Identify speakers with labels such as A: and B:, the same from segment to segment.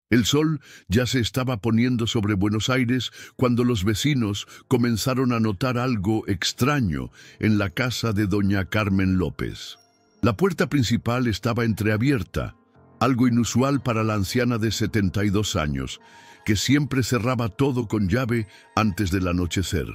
A: El sol ya se estaba poniendo sobre Buenos Aires cuando los vecinos comenzaron a notar algo extraño en la casa de doña Carmen López. La puerta principal estaba entreabierta, algo inusual para la anciana de 72 años, que siempre cerraba todo con llave antes del anochecer.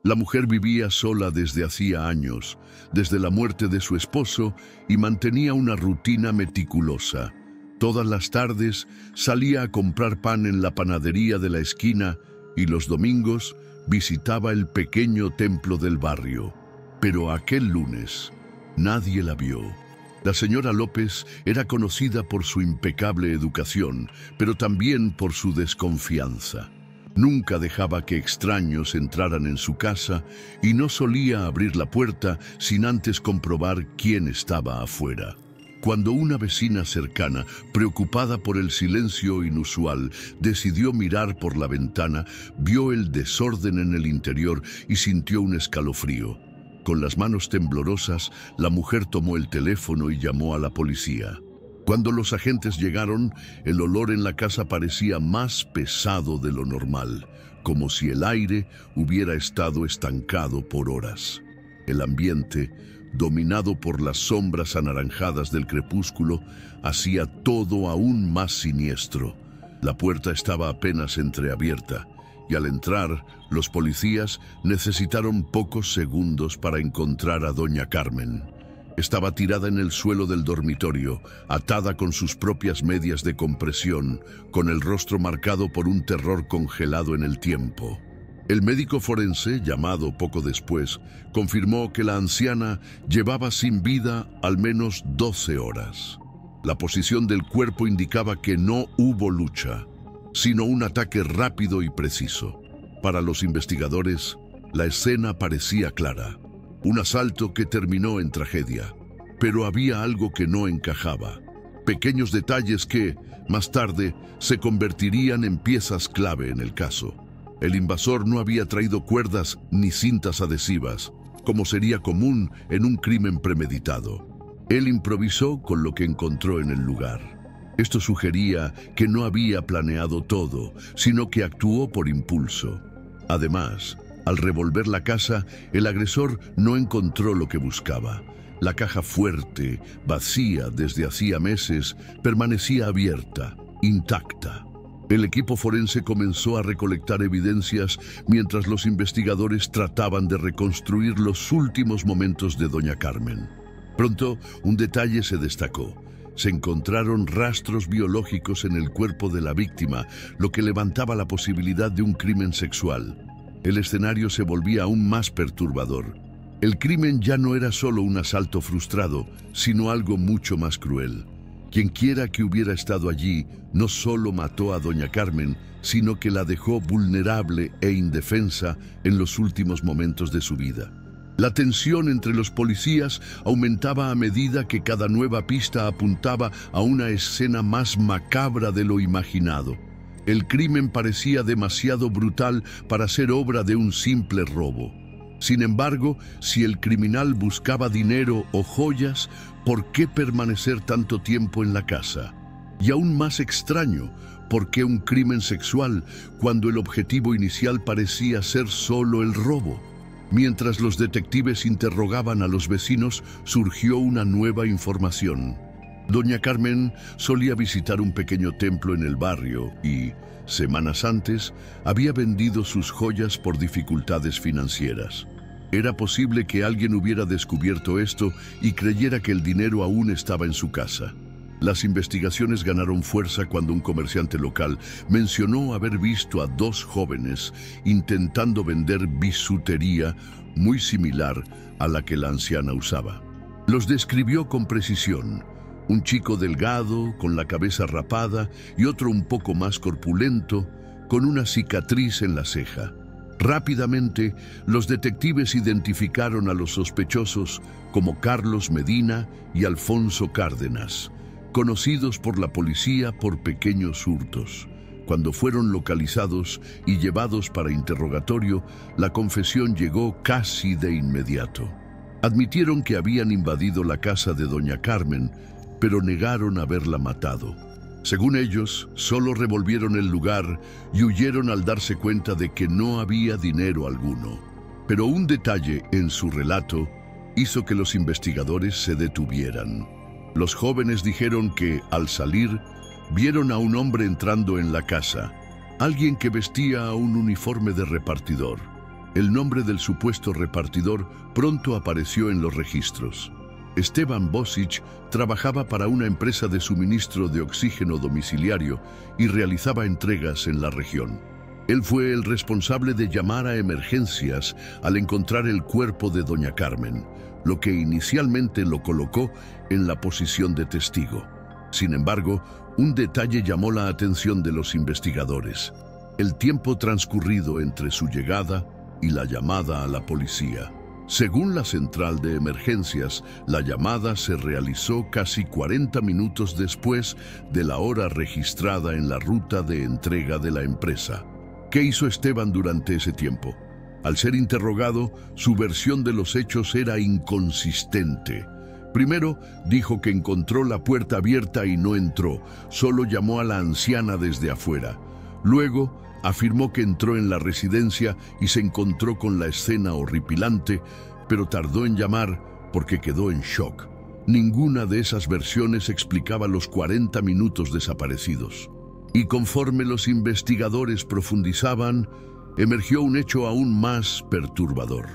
A: La mujer vivía sola desde hacía años, desde la muerte de su esposo, y mantenía una rutina meticulosa. Todas las tardes salía a comprar pan en la panadería de la esquina y los domingos visitaba el pequeño templo del barrio. Pero aquel lunes nadie la vio. La señora López era conocida por su impecable educación, pero también por su desconfianza. Nunca dejaba que extraños entraran en su casa y no solía abrir la puerta sin antes comprobar quién estaba afuera. Cuando una vecina cercana, preocupada por el silencio inusual, decidió mirar por la ventana, vio el desorden en el interior y sintió un escalofrío. Con las manos temblorosas, la mujer tomó el teléfono y llamó a la policía. Cuando los agentes llegaron, el olor en la casa parecía más pesado de lo normal, como si el aire hubiera estado estancado por horas. El ambiente, dominado por las sombras anaranjadas del crepúsculo, hacía todo aún más siniestro. La puerta estaba apenas entreabierta, y al entrar, los policías necesitaron pocos segundos para encontrar a doña Carmen. Estaba tirada en el suelo del dormitorio, atada con sus propias medias de compresión, con el rostro marcado por un terror congelado en el tiempo. El médico forense, llamado poco después, confirmó que la anciana llevaba sin vida al menos 12 horas. La posición del cuerpo indicaba que no hubo lucha, sino un ataque rápido y preciso. Para los investigadores, la escena parecía clara: un asalto que terminó en tragedia. Pero había algo que no encajaba. Pequeños detalles que, más tarde, se convertirían en piezas clave en el caso. El invasor no había traído cuerdas ni cintas adhesivas, como sería común en un crimen premeditado. Él improvisó con lo que encontró en el lugar. Esto sugería que no había planeado todo, sino que actuó por impulso. Además, al revolver la casa, el agresor no encontró lo que buscaba. La caja fuerte, vacía desde hacía meses, permanecía abierta, intacta. El equipo forense comenzó a recolectar evidencias mientras los investigadores trataban de reconstruir los últimos momentos de doña Carmen. Pronto, un detalle se destacó. Se encontraron rastros biológicos en el cuerpo de la víctima, lo que levantaba la posibilidad de un crimen sexual. El escenario se volvía aún más perturbador. El crimen ya no era solo un asalto frustrado, sino algo mucho más cruel. Quienquiera que hubiera estado allí no solo mató a doña Carmen, sino que la dejó vulnerable e indefensa en los últimos momentos de su vida. La tensión entre los policías aumentaba a medida que cada nueva pista apuntaba a una escena más macabra de lo imaginado. El crimen parecía demasiado brutal para ser obra de un simple robo. Sin embargo, si el criminal buscaba dinero o joyas, ¿por qué permanecer tanto tiempo en la casa? Y aún más extraño, ¿por qué un crimen sexual cuando el objetivo inicial parecía ser solo el robo? Mientras los detectives interrogaban a los vecinos, surgió una nueva información. Doña Carmen solía visitar un pequeño templo en el barrio y, semanas antes, había vendido sus joyas por dificultades financieras. Era posible que alguien hubiera descubierto esto y creyera que el dinero aún estaba en su casa. Las investigaciones ganaron fuerza cuando un comerciante local mencionó haber visto a dos jóvenes intentando vender bisutería muy similar a la que la anciana usaba. Los describió con precisión: un chico delgado, con la cabeza rapada, y otro un poco más corpulento, con una cicatriz en la ceja. Rápidamente, los detectives identificaron a los sospechosos como Carlos Medina y Alfonso Cárdenas, conocidos por la policía por pequeños hurtos. Cuando fueron localizados y llevados para interrogatorio, la confesión llegó casi de inmediato. Admitieron que habían invadido la casa de doña Carmen, pero negaron haberla matado. Según ellos, solo revolvieron el lugar y huyeron al darse cuenta de que no había dinero alguno. Pero un detalle en su relato hizo que los investigadores se detuvieran. Los jóvenes dijeron que, al salir, vieron a un hombre entrando en la casa, alguien que vestía un uniforme de repartidor. El nombre del supuesto repartidor pronto apareció en los registros. Esteban Bosic trabajaba para una empresa de suministro de oxígeno domiciliario y realizaba entregas en la región. Él fue el responsable de llamar a emergencias al encontrar el cuerpo de doña Carmen, lo que inicialmente lo colocó en la posición de testigo. Sin embargo, un detalle llamó la atención de los investigadores: el tiempo transcurrido entre su llegada y la llamada a la policía. Según la central de emergencias, la llamada se realizó casi 40 minutos después de la hora registrada en la ruta de entrega de la empresa. ¿Qué hizo Esteban durante ese tiempo? Al ser interrogado, su versión de los hechos era inconsistente. Primero, dijo que encontró la puerta abierta y no entró, solo llamó a la anciana desde afuera. Luego, afirmó que entró en la residencia y se encontró con la escena horripilante, pero tardó en llamar porque quedó en shock. Ninguna de esas versiones explicaba los 40 minutos desaparecidos. Y conforme los investigadores profundizaban, emergió un hecho aún más perturbador.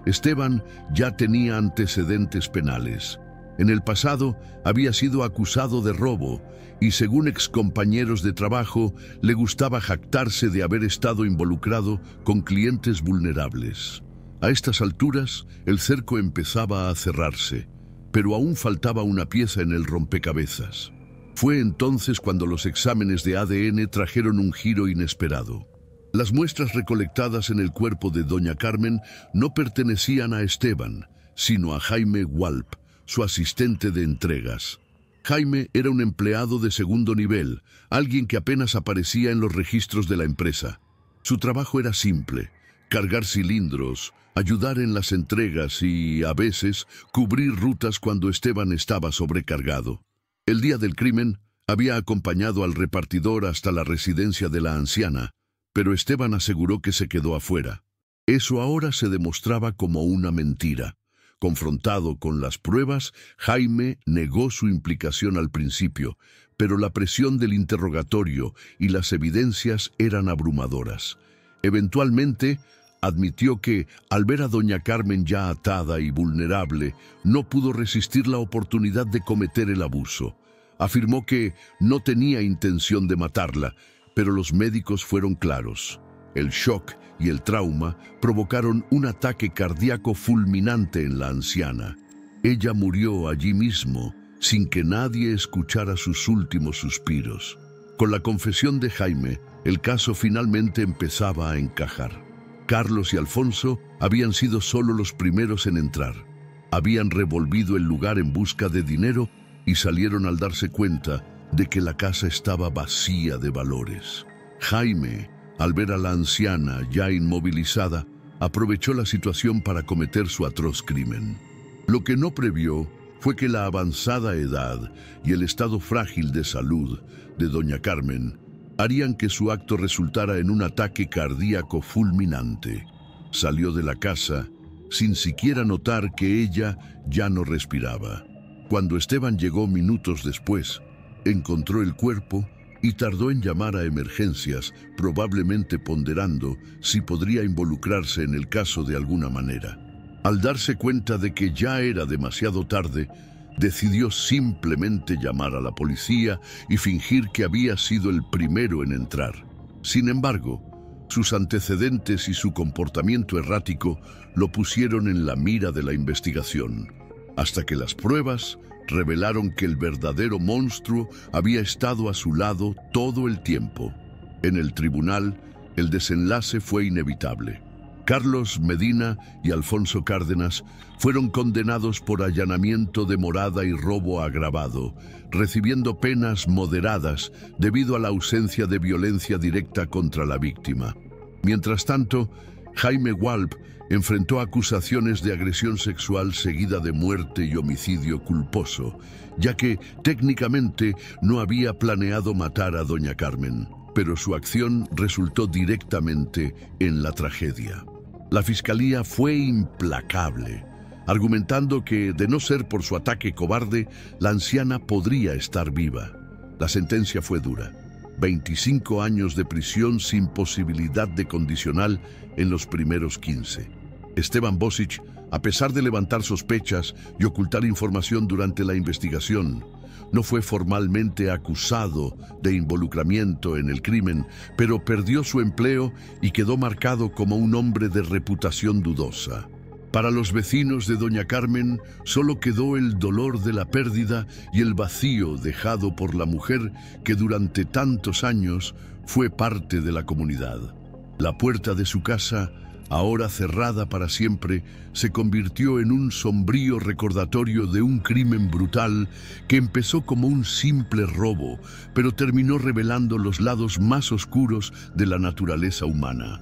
A: Esteban ya tenía antecedentes penales. En el pasado había sido acusado de robo y, según excompañeros de trabajo, le gustaba jactarse de haber estado involucrado con clientes vulnerables. A estas alturas, el cerco empezaba a cerrarse, pero aún faltaba una pieza en el rompecabezas. Fue entonces cuando los exámenes de ADN trajeron un giro inesperado. Las muestras recolectadas en el cuerpo de doña Carmen no pertenecían a Esteban, sino a Jaime Walp, su asistente de entregas. Jaime era un empleado de segundo nivel, alguien que apenas aparecía en los registros de la empresa. Su trabajo era simple: cargar cilindros, ayudar en las entregas y, a veces, cubrir rutas cuando Esteban estaba sobrecargado. El día del crimen, había acompañado al repartidor hasta la residencia de la anciana, pero Esteban aseguró que se quedó afuera. Eso ahora se demostraba como una mentira. Confrontado con las pruebas, Jaime negó su implicación al principio, pero la presión del interrogatorio y las evidencias eran abrumadoras. Eventualmente, admitió que, al ver a doña Carmen ya atada y vulnerable, no pudo resistir la oportunidad de cometer el abuso. Afirmó que no tenía intención de matarla, pero los médicos fueron claros. El shock y el trauma provocaron un ataque cardíaco fulminante en la anciana. Ella murió allí mismo, sin que nadie escuchara sus últimos suspiros. Con la confesión de Jaime, el caso finalmente empezaba a encajar. Carlos y Alfonso habían sido solo los primeros en entrar. Habían revolvido el lugar en busca de dinero y salieron al darse cuenta de que la casa estaba vacía de valores. Jaime, al ver a la anciana ya inmovilizada, aprovechó la situación para cometer su atroz crimen. Lo que no previó fue que la avanzada edad y el estado frágil de salud de doña Carmen harían que su acto resultara en un ataque cardíaco fulminante. Salió de la casa sin siquiera notar que ella ya no respiraba. Cuando Esteban llegó minutos después, encontró el cuerpo y tardó en llamar a emergencias, probablemente ponderando si podría involucrarse en el caso de alguna manera. Al darse cuenta de que ya era demasiado tarde, decidió simplemente llamar a la policía y fingir que había sido el primero en entrar. Sin embargo, sus antecedentes y su comportamiento errático lo pusieron en la mira de la investigación, hasta que las pruebas revelaron que el verdadero monstruo había estado a su lado todo el tiempo. En el tribunal, el desenlace fue inevitable. Carlos Medina y Alfonso Cárdenas fueron condenados por allanamiento de morada y robo agravado, recibiendo penas moderadas debido a la ausencia de violencia directa contra la víctima. Mientras tanto, Jaime Walp enfrentó acusaciones de agresión sexual seguida de muerte y homicidio culposo, ya que técnicamente no había planeado matar a doña Carmen, pero su acción resultó directamente en la tragedia. La fiscalía fue implacable, argumentando que, de no ser por su ataque cobarde, la anciana podría estar viva. La sentencia fue dura: 25 años de prisión sin posibilidad de condicional en los primeros 15. Esteban Bosic, a pesar de levantar sospechas y ocultar información durante la investigación, no fue formalmente acusado de involucramiento en el crimen, pero perdió su empleo y quedó marcado como un hombre de reputación dudosa. Para los vecinos de doña Carmen, solo quedó el dolor de la pérdida y el vacío dejado por la mujer que durante tantos años fue parte de la comunidad. La puerta de su casa, ahora cerrada para siempre, se convirtió en un sombrío recordatorio de un crimen brutal que empezó como un simple robo, pero terminó revelando los lados más oscuros de la naturaleza humana.